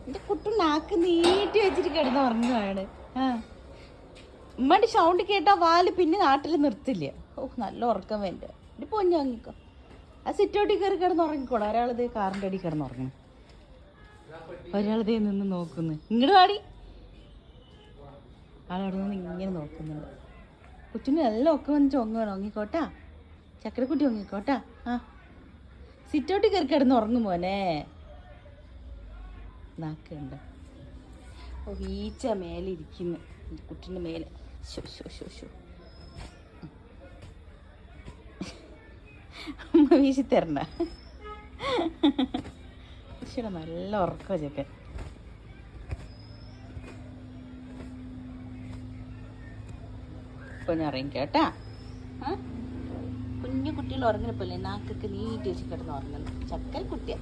എന്റെ കുട്ടി നാക്ക് നീട്ടി വെച്ചിട്ട് കിടന്ന് ഉറങ്ങുകയാണ്. ആ ഉമ്മയുടെ സൗണ്ട് കേട്ടാ വാല് പിന്നെ നാട്ടിൽ നിർത്തില്ല. ഓ നല്ല ഉറക്കം വേണ്ട. എന്റെ പൊന്നു വാങ്ങിക്കോ. ആ സിറ്റൗട്ടിൽ കയറി കിടന്ന് ഉറങ്ങിക്കോളൂ. ഒരാളിതേ കാറിൻ്റെ അടി കിടന്ന് ഉറങ്ങണം, ഒരാളിതേ നിന്ന് നോക്കുന്നു. ഇങ്ങോട്ട് പാടി ആളവിടെ നിന്ന് ഇങ്ങനെ നോക്കുന്നുണ്ട്. കൊച്ചിന് നല്ല ഒക്കെ വന്ന് ചൊങ്ങണം. ഉറങ്ങിക്കോട്ടാ ചക്കരക്കുട്ടി, ഉറങ്ങിക്കോട്ടാ. ആ സിറ്റൗട്ടിൽ കയറി കിടന്ന് ഉറങ്ങും മോനെ. നാക്കുണ്ട്. ഓ ഈച്ച മേലെ ഇരിക്കുന്നു കുട്ടിൻ്റെ മേലെ. ശോ ശോ ശോ ശോ. അമ്മ വീശി തരണ. ശരി നല്ല ഉറക്കോ ചെക്കൻ. ഇപ്പൊ ഞാൻ ഇറങ്ങിക്കോട്ടാ. കുഞ്ഞു കുട്ടികൾ ഉറങ്ങണപ്പോലെ നാക്കൊക്കെ നീട്ടി വെച്ച് കിടന്ന് ഉറങ്ങണം. ചക്കര കുട്ടിയാ.